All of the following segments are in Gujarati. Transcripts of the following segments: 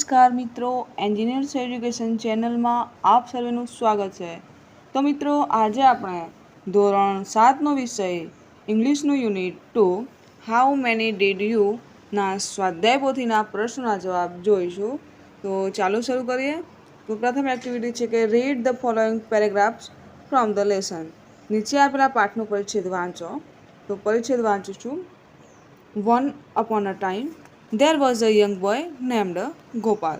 નમસ્કાર મિત્રો, એન્જિનિયર્સ એજ્યુકેશન ચેનલમાં આપ સર્વેનું સ્વાગત છે. તો મિત્રો, આજે આપણે ધોરણ 7નો વિષય ઇંગ્લિશનું unit 2 how many did you ના સ્વાધ્યાય પોથીના પ્રશ્નોના જવાબ જોઈશું. તો ચાલો શરૂ કરીએ. તો પ્રથમ એક્ટિવિટી છે કે read the following paragraphs from the lesson. નીચે આપેલા પાઠનો પરિચ્છેદ વાંચો. તો પરિચ્છેદ વાંચું છું. One upon a time there was a young boy named Gopal.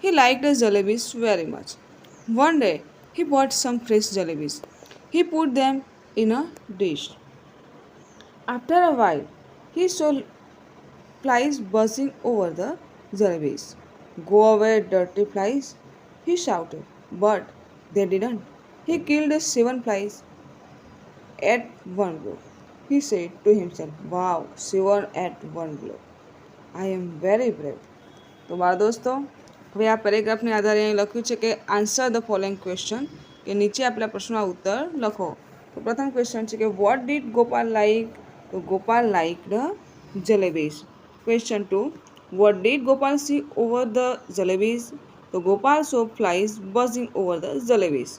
He liked jalebis very much. One day, he bought some fresh jalebis. He put them in a dish. After a while, he saw flies buzzing over the jalebis. Go away, dirty flies, he shouted. But they didn't. He killed 7 flies at one blow. He said to himself, wow, 7 at one blow. I am very brave. તો મારા દોસ્તો, હવે આ પેરેગ્રાફને આધારે અહીં લખ્યું છે કે આન્સર ધ ફોલોઈંગ ક્વેશ્ચન, કે નીચે આપેલા પ્રશ્નોના ઉત્તર લખો. તો પ્રથમ ક્વેશ્ચન છે કે વોટ ડીડ ગોપાલ લાઈક? તો Gopal liked jalebis. Question 2, what did Gopal see over the jalebis? તો Gopal saw flies buzzing over the jalebis.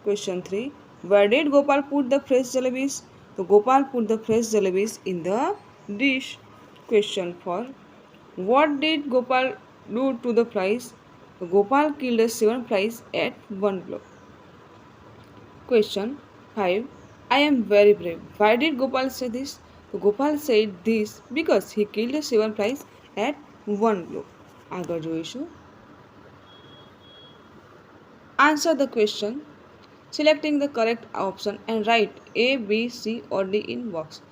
Question 3, where did Gopal put the fresh jalebis? તો Gopal put the fresh jalebis in the dish. Question 4, what did Gopal do to the flies? So Gopal killed 7 flies at one blow. Question 5, I am very brave. Why did Gopal say this? So Gopal said this because he killed 7 flies at one blow. આગળ જોઈશું. Answer the question, selecting the correct option and write A, B, C or D in box.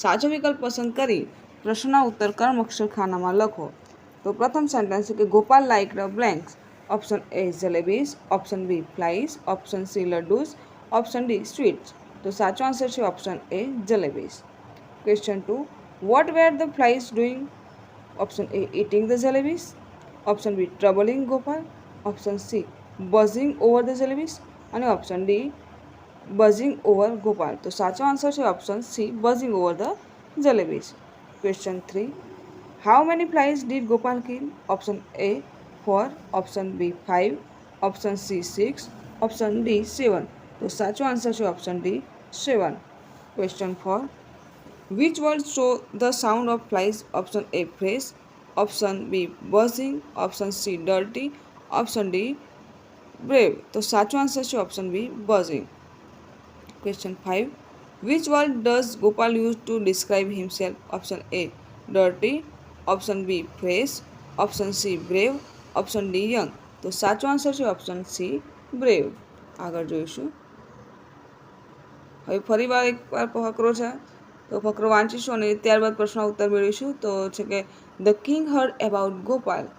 સાચો વિકલ્પ પસંદ કરી પ્રશ્નના ઉત્તર કર્મ અક્ષર ખાનામાં લખો. તો પ્રથમ સેન્ટેન્સ છે કે Gopal like the blanks. Option A jalebis, option B flies, option C laddus, option D sweets. તો સાચો આન્સર છે option A jalebis. Question 2, what were the flies doing? Option A eating the jalebis, option B troubling Gopal, option C buzzing over the jalebis અને option D buzzing over Gopal. તો સાચો આન્સર છે option C buzzing over the jalebis. Question 3, how many flies did Gopal kill? Option A 4, option B 5, option C 6, option D 7. તો સાચો આન્સર છે option D 7. Question 4, which word show the sound of flies? Option A fresh, option B buzzing, option C dirty, option D brave. તો સાચો આન્સર છે option B buzzing. Question 5, which word does Gopal use to describe himself? Option A dirty, option B fresh, option C brave, option D young. તો સાચો આન્સર છે ઓપ્શન સી બ્રેવ. આગળ જોઈશું. હવે ફરીવાર એકવાર ફકરો છે, તો ફકરો વાંચીશું અને ત્યારબાદ પ્રશ્ન ઉત્તર મેળવીશું. તો છે કે the king heard about Gopal.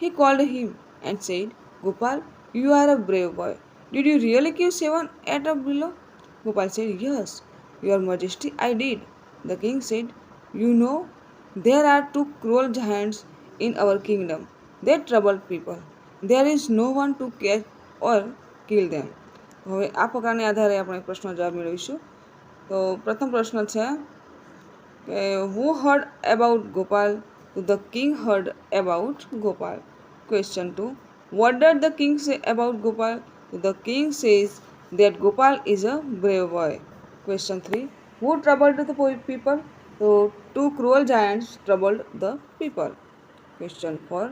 He called him and said, Gopal, you are a brave boy. Did you really kill 7 at a blow? Gopal said, yes, Your Majesty, I did. The king said, you know, there are 2 cruel giants in our kingdom. They trouble people. There is no one to catch or kill them. હવે આ પ્રકારની આધારે આપણે પ્રશ્નનો જવાબ મેળવીશું. તો પ્રથમ પ્રશ્ન છે કે who heard about Gopal? તો the king heard about Gopal. Question 2, what did the king say about Gopal? So the king says that Gopal is a brave boy. Question 3, who troubled the people? So 2 cruel giants troubled the people. Question 4,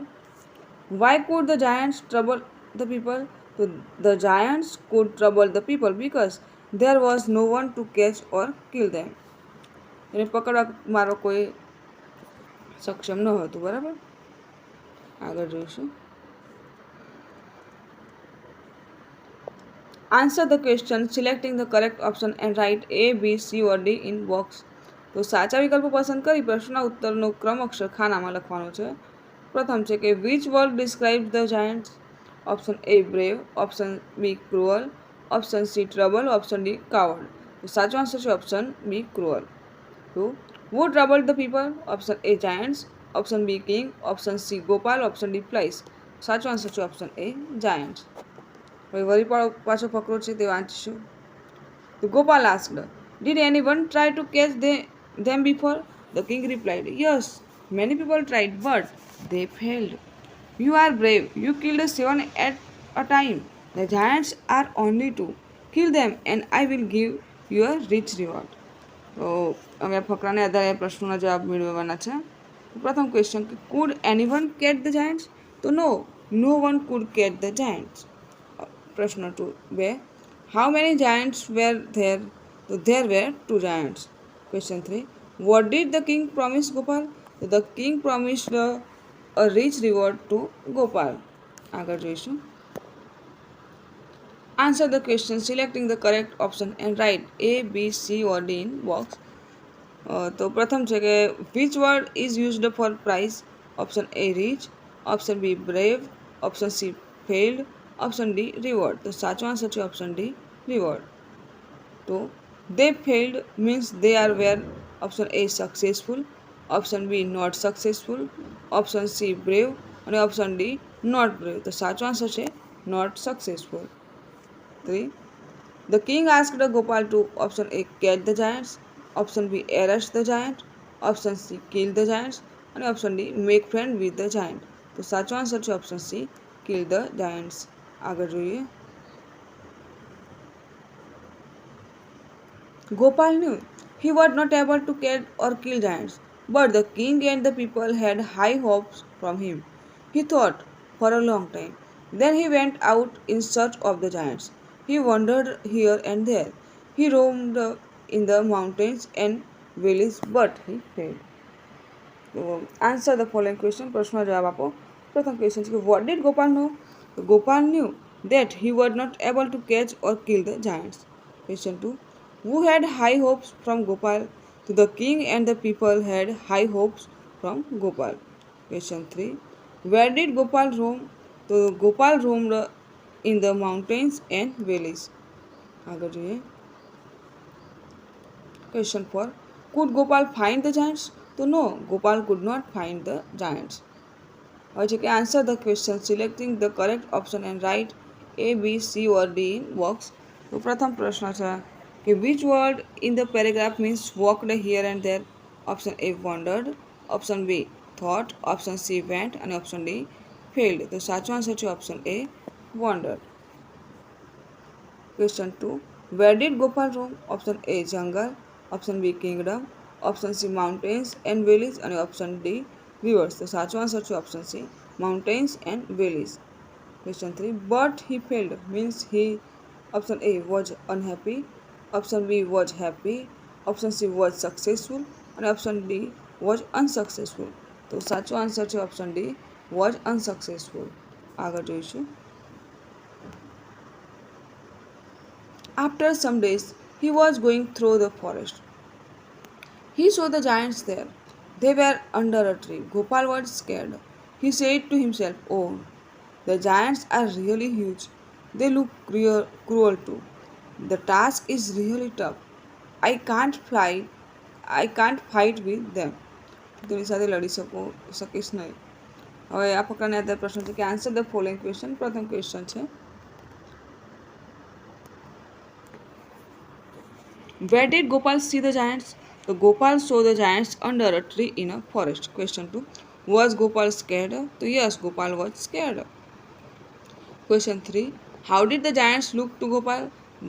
why could the giants trouble the people? So the giants could trouble the people because there was no one to catch or kill them. એને પકડવા મારો કોઈ સક્ષમ ન હતું. બરાબર. આગળ જોઈશું. Answer the question, selecting the correct option and write A, B, C or D in box. તો સાચા વિકલ્પો પસંદ કરી પ્રશ્નના ઉત્તરનો ક્રમ અક્ષર ખાનામાં લખવાનો છે. પ્રથમ છે કે which word describes the giants? Option A brave, option B cruel, option C trouble, option D coward. તો સાચો આન્સર છે option B cruel. 2, who troubled the people? Option A giants, option B king, option C Gopal, option D flies. સાચો આન્સર છે ઓપ્શન A giants. હવે વળી પાછો ફકરો છે તે વાંચીશું. તો Gopal asked, did anyone try to catch them before? The king replied, yes, many people tried but they failed. You are brave. You killed 7 at a time. The giants are only 2. Kill them and I will give you a rich reward. તો હવે આ ફકરાને આધારે પ્રશ્નોના જવાબ મેળવવાના છે. પ્રથમ ક્વેશ્ચન કે could anyone catch the giants? તો no one could catch the giants. પ્રશ્ન 2. How many giants were there? તો there were 2 giants. Question 3. What did the king promise Gopal? So the king promised a rich reward to Gopal. આગળ જોઈશું. Answer the question selecting the correct option and write A, B, C or D in box. તો પ્રથમ છે કે which word is used for prize? Option A rich, option B brave, option C failed, option D reward. તો સાચો આન્સર છે ઓપ્શન ડી reward. તો they failed means they are were option A successful, option B not successful, option C brave અને option D not brave. તો સાચો આન્સર છે not successful. 3. The king asked Gopal to option A catch the giants, option B arrest the giant, option C kill the giants અને option D make friend with the giant. તો સાચો આન્સર છે option C kill the giants. આગળ જોઈએ. Gopal knew he was not able to catch or kill giants, but the king and the people had high hopes from him. He thought for a long time. Then he went out in search of the giants. He wandered here and there. He roamed in the mountains and valleys, but he failed. So, answer the following question. પ્રશ્નનો જવાબ આપો. પ્રથમ ક્વેશ્ચન છે what did Gopal know? So, Gopal knew that he was not able to catch or kill the giants. Question 2. Who had high hopes from Gopal? So the king and the people had high hopes from Gopal. Question 3. Where did Gopal roam? So Gopal roamed in the mountains and valleys. આગળ જોઈએ. Question 4. Could Gopal find the giants? So no, Gopal could not find the giants. હવે છે કે answer the question selecting the correct option and write A, B, C or D in box. તો પ્રથમ પ્રશ્ન છે કે which word in the paragraph means walked here and there? Option A wandered, option B thought, option C went અને option D failed. તો સાચો આન્સર છે option A wandered. Question 2. Where did Gopal roam? Option A jungle, option B kingdom, option C mountains and valleys અને option D rivers. તો સાચો આન્સર છે option C mountains and valleys. Question 3. But he failed means he option A was unhappy, option B was happy, option C was successful and option D was unsuccessful. તો સાચો આન્સર છે option D was unsuccessful. આગળ જોઈશું. After some days he was going through the forest. He saw the giants there. They were under a tree. Gopal was scared. He said to himself, oh, the giants are really huge. They look cruel too. The task is really tough. I can't fight with them. તેની સાથે લડી શકીશ નહીં. હવે આ પ્રકારના આધાર પ્રશ્ન છે કે આન્સર ધ ફોલોઈંગ ક્વેશ્ચન. પ્રથમ ક્વેશ્ચન છે where did Gopal see the giants? So Gopal saw the giants under a tree in a forest. Question 2. Was Gopal scared? So yes, Gopal was scared. Question 3. How did the giants look to Gopal?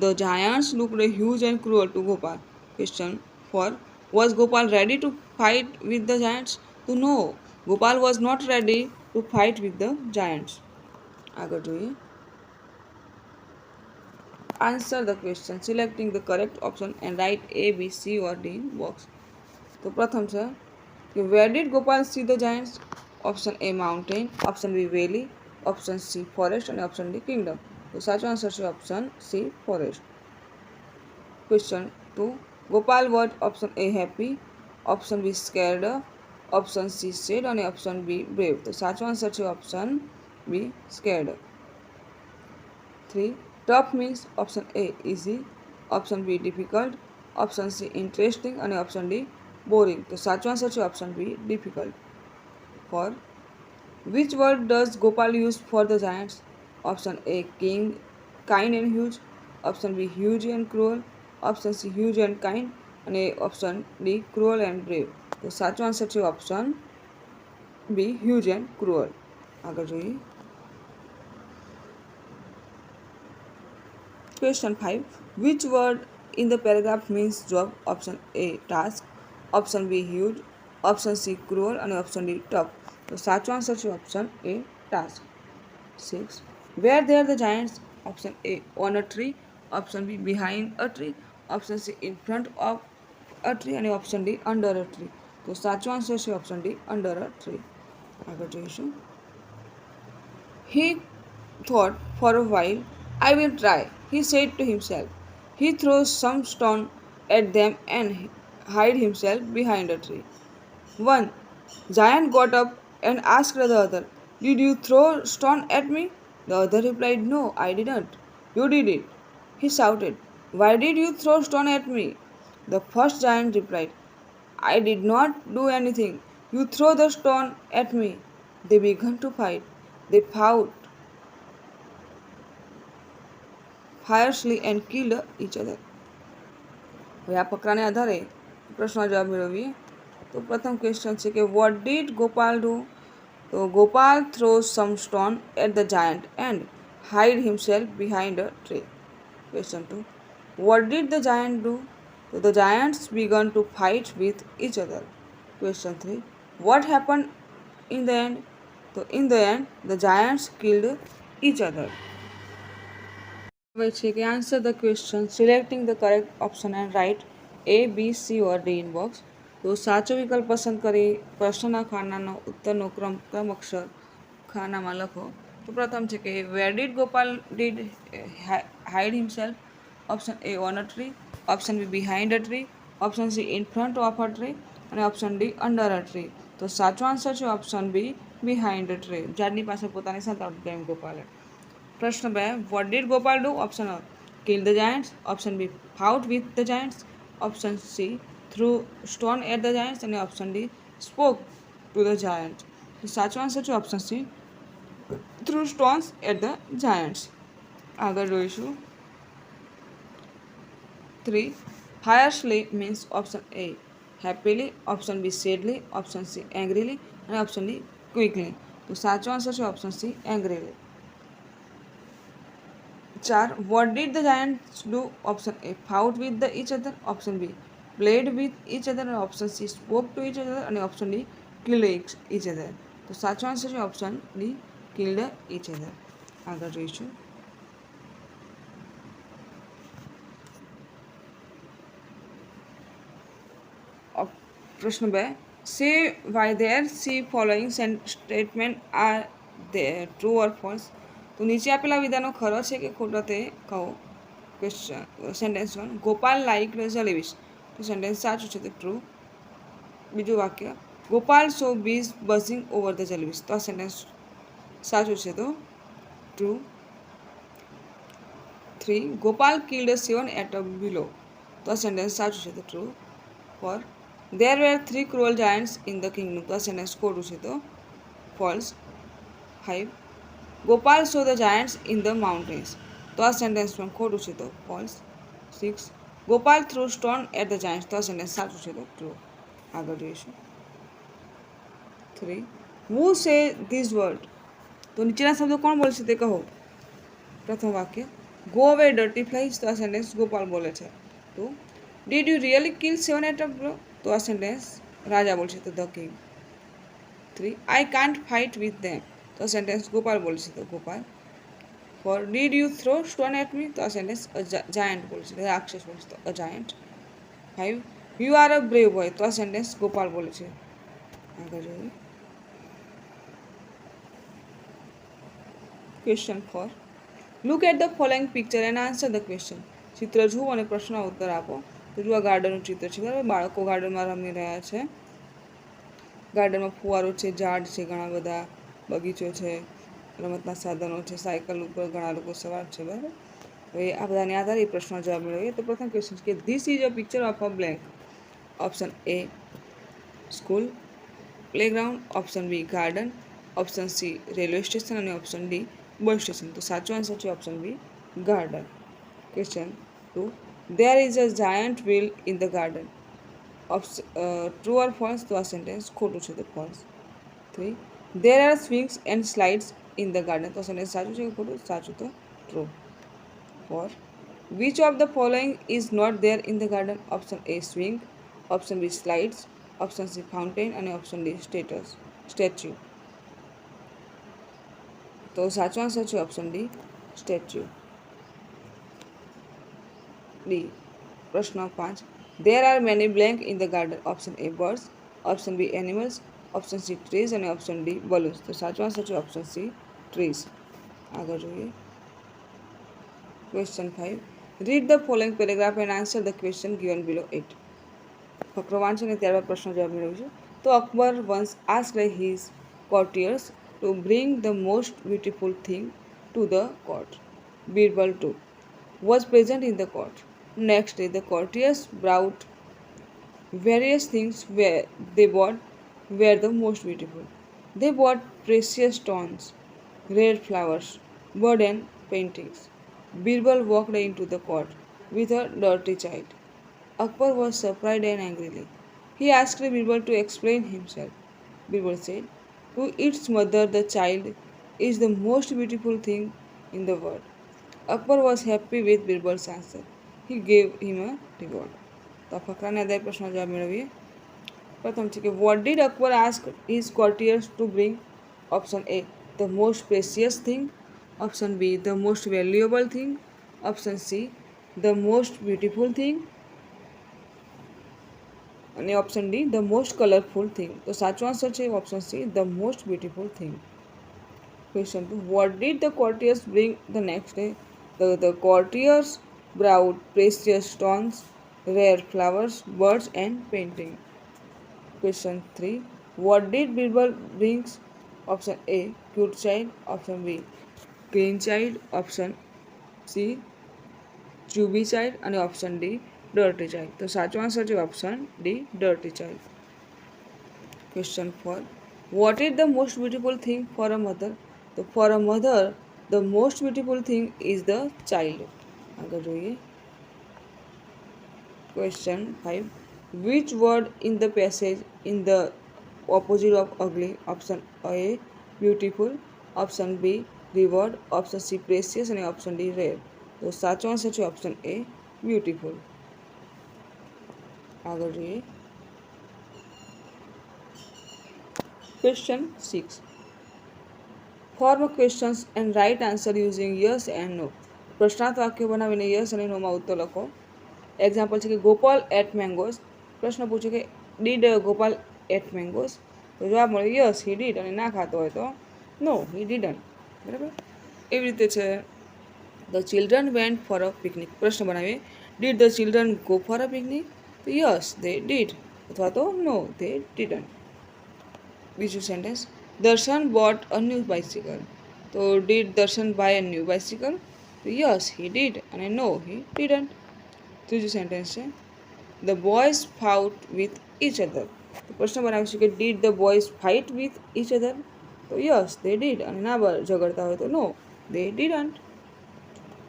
The giants looked huge and cruel to Gopal. Question 4. Was Gopal ready to fight with the giants? So no, Gopal was not ready to fight with the giants. આગળ જોઈએ. Answer the question selecting the correct option and write A, B, C or D in box. તો પ્રથમ છે કે where did Gopal see the giants? Option A mountain, option B valley, option C forest અને option D kingdom. તો સાચો આન્સર છે option C forest. Question 2. Gopal was option A happy, option B scared, option C sad અને option B brave. તો સાચો આન્સર છે option B scared. 3. Tough means option A easy, option B difficult, option C interesting અને option D boring. તો સાચો આન્સર છે option B difficult. 4. Which word does Gopal use for the giants? Option A king, kind and huge, option B huge and cruel, option C huge and kind અને option D cruel and brave. તો સાચો આન્સર છે option B huge and cruel. આગળ જોઈએ. Question 5. Which word in the paragraph means job? Option A task, option B huge, option C cruel અને option D tough. તો સાચો આન્સર છે option A task. 6. Where there the giants? Option A on a tree, option B behind a tree, option C in front of a tree અને option D under a tree. તો સાચો આન્સર છે option D under a tree. આગળ જોઈશું. He thought for a while. I will try, he said to himself. He throws some stone at them and hid himself behind a tree. One giant got up and asked the other, "Did you throw stone at me?" The other replied, "No, I didn't." "You did it," he shouted. "Why did you throw stone at me?" The first giant replied, "I did not do anything. You throw the stone at me." They began to fight. They fought fiercely and killed each other. હવે આ ફકરાને આધારે પ્રશ્નનો જવાબ મેળવીએ. તો પ્રથમ ક્વેશ્ચન છે કે વોટ ડીડ ગોપાલ ડુ? તો Gopal throws some stone at the giant and hide himself behind a tree. Question 2. What did the giant do? તો the giants began to fight with each other. Question 3. What happen in the end? તો in the end the giants killed each other. હવે છે કે answer the question selecting the correct option and write A, B, C or D in box. તો સાચો વિકલ્પ પસંદ કરી પ્રશ્નના ખાનાનો ઉત્તરનો ક્રમ અક્ષર ખાનામાં લખો. તો પ્રથમ છે કે where did Gopal did hide himself? Option A on a tree, option B behind a tree, option C in front of a tree અને option D under a tree. તો સાચો આન્સર છે option B behind a tree. ઝાડની પાસે પોતાની સંતાડો ગેમ ગોપાલે. પ્રશ્ન 2. What did Gopal do? Option A kill the giants, option B fought with the giants, option C threw stone at the giants અને option D spoke to the giants. સાચો આન્સર છે option C threw stones at the giants. આગળ જોઈશું. 3. fiercely means option A happily, option B sadly, option C angrily અને ઓપ્શન D quickly. તો સાચો આન્સર છે option C angrily. 4. What did the giants do? Option A fought with each other, option B played with each other અને option C spoke to each other અને option D killed each other. તો સાચો આન્સર છે option D killed each other. આગળ જોઈશું. પ્રશ્ન 2. Say why there C following statement are there true or false. તો નીચે આપેલા વિધાનો ખરો છે કે ખોટો તે કહો. Question sentence 1. Gopal like jalebis. તો સેન્ટેન્સ સાચું છે તો ટ્રુ. બીજું વાક્ય Gopal saw bees buzzing over the jalebis. તો આ સેન્ટેન્સ સાચું છે તો true. 3. Gopal killed 7 at a blow. તો આ સેન્ટેન્સ સાચું છે તો true. 4. there were 3 cruel giants in the kingdom. તો આ સેન્ટેન્સ ખોટું છે તો false. 5. Gopal saw the giants in the mountains. તો આ સેન્ટેન્સ પણ ખોટું છે તો false. 6. Gopal throw stone at the giants. તો આ સેન્ટેન્સ સાચું છે તો ટ્રુ. આગળ જોઈશું. 3. હુ સે ધીઝ વર્ડ. તો નીચેના શબ્દો કોણ બોલશે તે કહો. પ્રથમ વાક્ય ગો અવે ડર્ટી ફ્લાઇઝ. તો આ સેન્ટેન્સ ગોપાલ બોલે છે. 2. Did you really kill 7 at a blow. તો આ સેન્ટેન્સ રાજા બોલશે તો the king. 3. I can't fight with them. તો આ સેન્ટેન્સ ગોપાલ બોલશે તો Gopal. 4. Did you throw stone at me. તો આ સેન્ટેન્સ જાયન્ટ બોલશે રાક્ષસ બોલશે તો a giant. 5. You are a brave boy. તો આ સેન્ટેન્સ ગોપાલ બોલે છે. આગળ જોઈએ. Question 4. Look at the following picture and answer the question. ચિત્ર જુઓ અને પ્રશ્નનો ઉત્તર આપો. તો જો આ ગાર્ડનનું ચિત્ર છે બરાબર. બાળકો ગાર્ડનમાં રમી રહ્યા છે. ગાર્ડનમાં ફુવારો છે, ઝાડ છે, ઘણા બધા બગીચો છે, રમતના સાધનો છે, સાયકલ ઉપર ઘણા લોકો સવાર છે બરાબર. હવે આ બધાને આધારે પ્રશ્નનો જવાબ મેળવીએ. તો પ્રથમ ક્વેશ્ચન કે this is a picture of a blank. Option A school playground, option B garden, option C railway station અને ઓપ્શન D બસ સ્ટેશન. તો સાચો આન્સર છે option B garden. Question 2. there is a giant wheel in the garden. True or false. તો આ સેન્ટેન્સ ખોટું છે તો false. 3. There are swings and slides in the garden. તો સેન્ટેન્સ સાચું છે કે ખોટું? સાચું, તો true. 4. Which of the following is not there in the garden? Option A swing, option B slides, option C fountain અને option D statue. તો સાચો આન્સર છે ઓપ્શન ડી સ્ટેચ્યુ. ડી પ્રશ્ન 5. There are many blank in the garden. Option A birds, option B animals, option C trees અને option D balloons. તો સાચો આન્સર છે ઓપ્શન C trees. આગળ જોઈએ. Question 5. Read the following paragraph and answer the question given below it. ફકરો વાંચો ને ત્યારબાદ પ્રશ્ન જવાબ મેળવજો. તો Akbar once asked his courtiers to bring the most beautiful thing to the court. Birbal too was present in the court. Next day the courtiers brought various things where they bought were the most beautiful. They bought precious stones, rare flowers, bird and paintings. Birbal walked into the court with a dirty child. Akbar was surprised and angrily. He asked Birbal to explain himself. Birbal said, "To its mother, the child is the most beautiful thing in the world." Akbar was happy with Birbal's answer. He gave him a reward. તો ફકરાને આધારે પ્રશ્નો જવાબ મેળવીએ. પ્રથમ છે કે what did Akbar ask his courtiers to bring? Option A, the most precious thing. Option B, the most valuable thing. Option C, the most beautiful thing. અને option D the most colourful thing. તો સાચો આન્સર છે option see the most beautiful thing. Question 2. What did the કોર્ટિયર્સ bring the next day? The કોર્ટિયર્સ brought precious stones, rare flowers, birds and painting. Question 3. What did Birbal bring? Option A, cute child. Option B, clean child. Option C, chubby child અને ઓપ્શન ડી dirty child. તો સાચો આન્સર છે option D dirty child. Question 4. What is the most beautiful thing for a mother? તો for a mother the most beautiful thing is the child. આગળ જોઈએ. Question 5. Which word in the passage in the opposite of ugly? Option A beautiful, option B reward, option C precious અને option D rare. તો સાચો આન્સર છે ઓપ્શન એ બ્યુટીફુલ. આગળ જોઈએ. Question 6. Form questions and write answer using yes and no. પ્રશ્નાર્થ વાક્યો બનાવીને યસ અને નોમાં ઉત્તર લખો. એક્ઝામ્પલ છે કે ગોપાલ એટ મેંગોઝ. પ્રશ્ન પૂછે કે ડીડ ગોપાલ એટ મેંગોઝ? તો જવાબ મળે યસ હી ડીડ, અને ના ખાતો હોય તો નો હી ડીડન્ટ. બરાબર. એવી રીતે છે the children went for a picnic. પ્રશ્ન બનાવીએ did the children go for a picnic? તો યસ દે ડીડ અથવા તો નો દે ડીડન્ટ. બીજું sentence Darshan bought a new bicycle. તો did Darshan buy a new bicycle? તો યસ હી ડીડ અને નો હી ડીડન્ટ. ત્રીજું સેન્ટેન્સ છે the boys fought with each other. તો પ્રશ્ન બનાવીશું કે did the boys fight with each other? તો યસ દે ડીડ અને ના ઝઘડતા હોય તો નો દે ડીડન્ટ.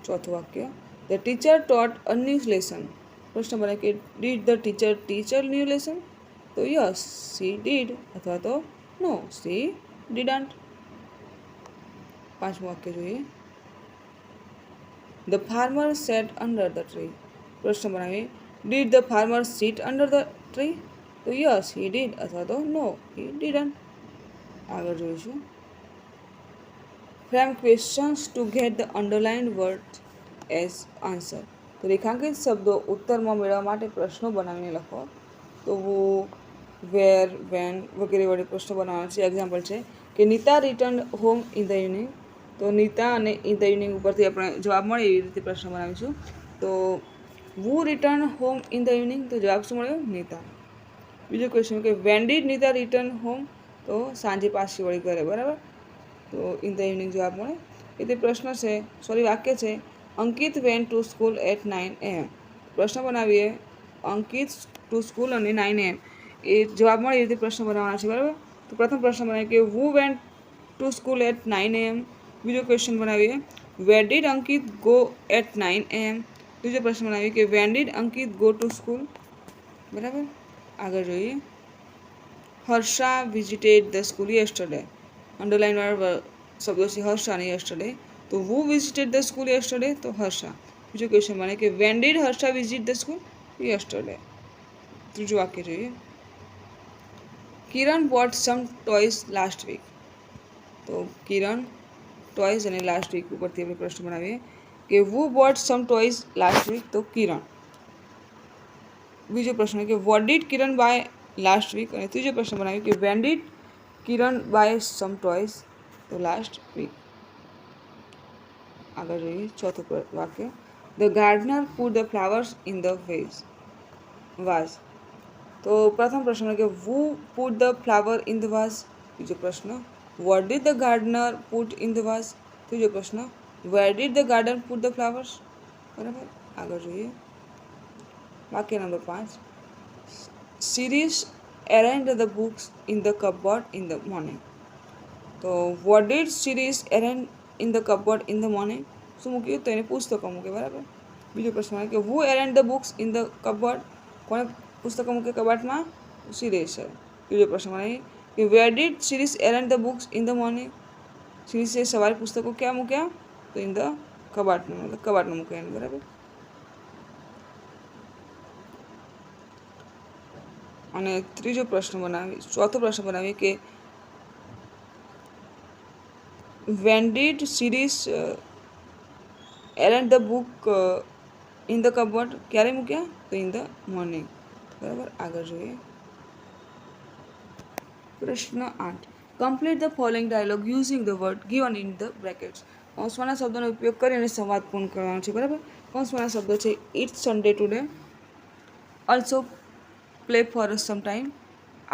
ચોથું વાક્ય the teacher taught a new lesson. પ્રશ્ન બનાવે કે did the teacher teach a new lesson? તો યસ સી ડીડ અથવા તો નો સી ડીડન્ટ. પાંચમું વાક્ય જોઈએ. The farmer sat under the tree. પ્રશ્ન બનાવીએ did the farmer sit under the tree? તો યસ હી ડીડ અથવા તો નો હી ડીડન્ટ. આગળ જોઈશું. Frame questions to get the underlined word as answer. તો રેખાંકિત શબ્દો ઉત્તરમાં મેળવવા માટે પ્રશ્નો બનાવીને લખો. તો wo, વેર, વેન વગેરે વડે પ્રશ્નો બનાવવાના છે. એક્ઝામ્પલ છે કે Nita return home in the evening. તો નીતા અને ઇન ધ ઇવનિંગ ઉપરથી આપણે જવાબ મળે એવી રીતે પ્રશ્ન બનાવીશું. તો who return home in the evening? તો જવાબ શું મળ્યો? નીતા. બીજો ક્વેશ્ચન કે when did Nita return home? તો સાંજે પાછી વળી ઘરે. બરાબર. તો ઇન ધ ઇવનિંગ જવાબ મળે. એટલે પ્રશ્ન છે વાક્ય છે Ankit went to school at 9 AM. પ્રશ્ન બનાવીએ અંકિત ટુ સ્કૂલ અને 9 AM એ જવાબ મળે એ રીતે પ્રશ્ન બનાવવાના છે. બરાબર. તો પ્રથમ પ્રશ્ન બનાવીએ કે who went to school at 9 AM. બીજો ક્વેશ્ચન બનાવીએ where did Ankit go at 9 AM. ત્રીજો પ્રશ્ન બનાવીએ કે when did Ankit go to school. બરાબર. આગળ જોઈએ. Harsha visited the school yesterday. અંડરલાઇનવાળા શબ્દો છે હર્ષ અને યસ્ટરડે. તો who visited the school yesterday? તો હર્ષા. બીજો ક્વેશ્ચન બને કે when did Harsha visit the school? Yesterday. ત્રીજું વાક્ય જોઈએ. Kiran bought some toys last week. તો કિરણ ટોયઝ અને લાસ્ટ વીક ઉપરથી આપણે પ્રશ્ન બનાવીએ કે who bought some toys last week? તો કિરણ. બીજો પ્રશ્ન કે what did Kiran buy last week? અને ત્રીજો પ્રશ્ન બનાવીએ કે when did Kiran buy some toys? તો લાસ્ટ વીક. આગળ જોઈએ ચોથું વાક્ય. The gardener put the flowers in the vase. તો પ્રથમ પ્રશ્ન કે who put the flower in the vase? બીજો પ્રશ્ન vote did the gardener put in the vase? ત્રીજો પ્રશ્ન where did the garden put the flowers? બરાબર. આગળ જોઈએ વાક્ય number 5. Cyrus arrange the books in the cupboard in the morning. તો what did Cyrus arrange in the cupboard in the morning? શું મૂક્યું? તો એને પુસ્તકો મૂકે. બરાબર. બીજો પ્રશ્ન કે who arrange the books in the cupboard? કોણે પુસ્તકો મૂકે કબાટમાં? સિરીઝ છે. બીજો પ્રશ્ન બનાવીએ કે where did Cyrus arrange the books in the morning? સિરીઝે સવારે પુસ્તકો ક્યાં મૂક્યા? તો ઇન ધ કબાટમાં, મતલબ કબાટમાં મૂક્યા. બરાબર. અને ચોથો પ્રશ્ન બનાવીએ કે when did Cyrus arrange the book in the cupboard? ક્યારે મૂક્યા? તો ઇન ધ મોર્નિંગ. બરાબર. આગળ જોઈએ પ્રશ્ન 8. Complete the following dialogue using the word given in the brackets. કૌંસવાળા શબ્દોનો ઉપયોગ કરીને સંવાદ પૂર્ણ કરવાનો છે. બરાબર. કૌંસવાળા શબ્દો છે it's Sunday today, also play for some time,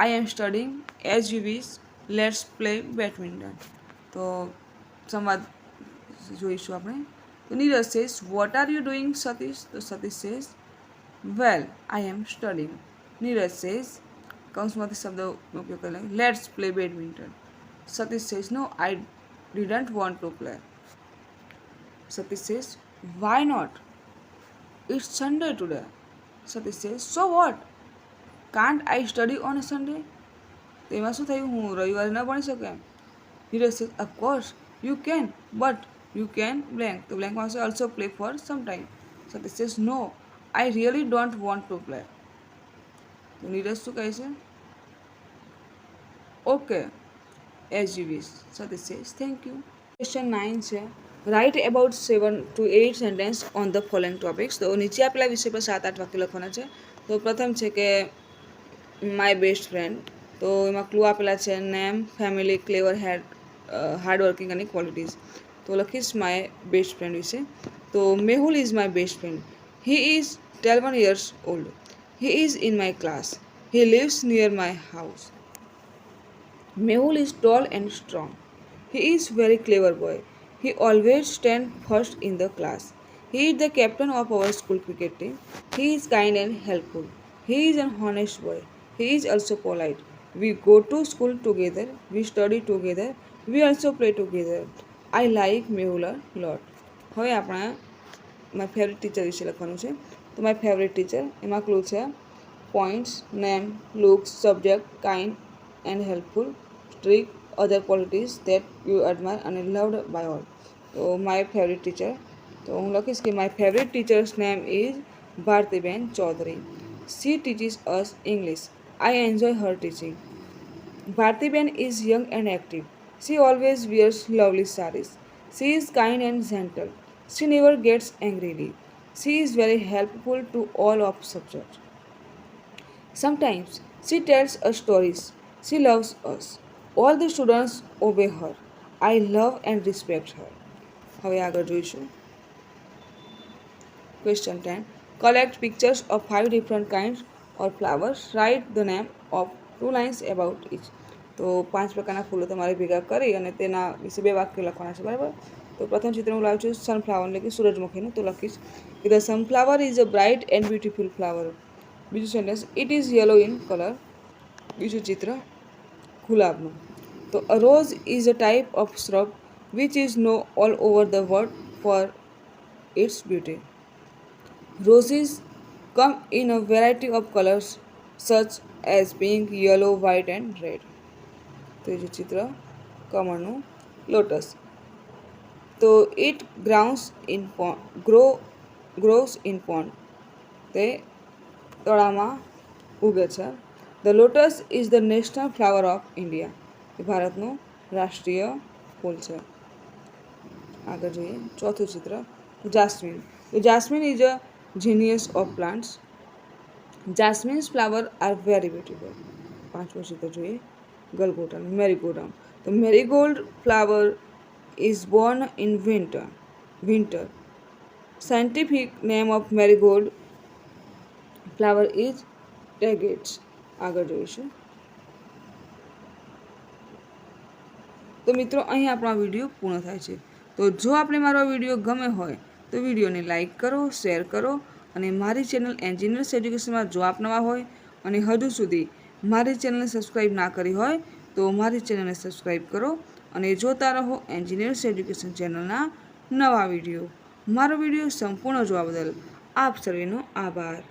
I am studying, as you wish, let's play badminton. તો સંવાદ જોઈશું આપણે. તો Neeraj says what are you doing Satish? તો Satish says well I am studying. Neeraj says કૌંસમાંથી શબ્દોનો ઉપયોગ કરી let's play badminton. Satish says no I didn't want to play. Satish says why not? It's Sunday today. Satish says so what? Can't I study on a Sunday? તો એમાં શું થયું? હું રવિવારે ન ભણી શકું એમ. Niraj says of course you can but you can blank. તો બ્લેન્કમાં આવશે also play for some time. Satish says no I really don't want to play. તો નીરજ શું કહે છે? Okay as you wish. Satish says thank you. Question 9 છે. Right about 7 to 8 sentence on the following topics. તો નીચે આપેલા વિષય પર 7-8 વાક્ય લખવાના છે. તો પ્રથમ છે કે માય બેસ્ટ ફ્રેન્ડ. તો એમાં ક્લુ આપેલા છે નેમ, ફેમિલી, ક્લેવર, હાર્ડવર્કિંગ અને ક્વોલિટીઝ. તો લખીશ માય બેસ્ટ ફ્રેન્ડ વિશે. તો Mehul is my best friend. He is 11 years old. He is in my class. He lives near my house. Mehul is tall and strong. He is very clever boy. He always stands first in the class. He is the captain of our school cricket team. He is kind and helpful. He is an honest boy. He is also polite. We go to school together. We study together. We also play together. I like Mehul a lot. હવે આપણે માય ફેવરેટ ટીચર વિશે લખવાનું છે. તો માય ફેવરેટ ટીચર એમાં ક્લુ છે points, name, looks, subject, kind and helpful, strict, other qualities that you admire and loved by all. So my favorite teacher. તો હું લખીશ કે my favorite teacher's name is Bhartiben Chaudhary. She teaches us English. I enjoy her teaching. Bhartiben is young and active. She always wears lovely sarees. She is kind and gentle. She never gets angry. She is very helpful to all of subjects. Sometimes she tells us stories. She loves us. All the students obey her. I love and respect her. હવે આગળ જોઈશું. Question 10. Collect pictures of 5 different kinds of flowers. Write the name of 2 lines about each. તો 5 પ્રકારના ફૂલો તમારે ભેગા કરી અને તેના વિશે 2 વાક્ય લખવાના છે. બરાબર. તો પ્રથમ ચિત્ર હું લાવું છું સનફ્લાવર એટલે કે સૂરજમુખીનું. તો લખીશ કે the sunflower is a bright and beautiful flower. બીજું sentence it is yellow in colour. બીજું ચિત્ર ગુલાબનું. તો a rose is a type of shrub which is known all over the world for its beauty. Roses come in a variety of colors such as pink, yellow, white and red. ત્રીજું ચિત્ર કમળનું લોટસ. તો it grounds in grows in pond. તે તળાવમાં ઉગે છે. The lotus is the national flower of India. એ ભારતનું રાષ્ટ્રીય ફૂલ છે. આગળ જોઈએ ચોથું ચિત્ર. Jasmine. Jasmine is a genus of plants. Jasmines flower are very beautiful. પાંચમું ચિત્ર જોઈએ. ગલગોટા marigold. The marigold flower is born in winter. Scientific name of marigold flower is tagetes. આગળ જોઈશું. તો મિત્રો અહીં આપણો વિડીયો પૂર્ણ થાય છે. તો જો આપણે મારો વિડીયો ગમે હોય તો વિડીયોને લાઈક કરો, શેર કરો અને મારી ચેનલ એન્જિનિયર્સ એજ્યુકેશનમાં જો આપ નવા હોય અને હજુ સુધી મારી ચેનલને સબસ્ક્રાઈબ ના કરી હોય તો મારી ચેનલને સબસ્ક્રાઈબ કરો અને જોતા રહો એન્જિનિયર્સ એજ્યુકેશન ચેનલના નવા વિડીયો. મારો વિડીયો સંપૂર્ણ જોવા બદલ આપ સર્વેનો આભાર.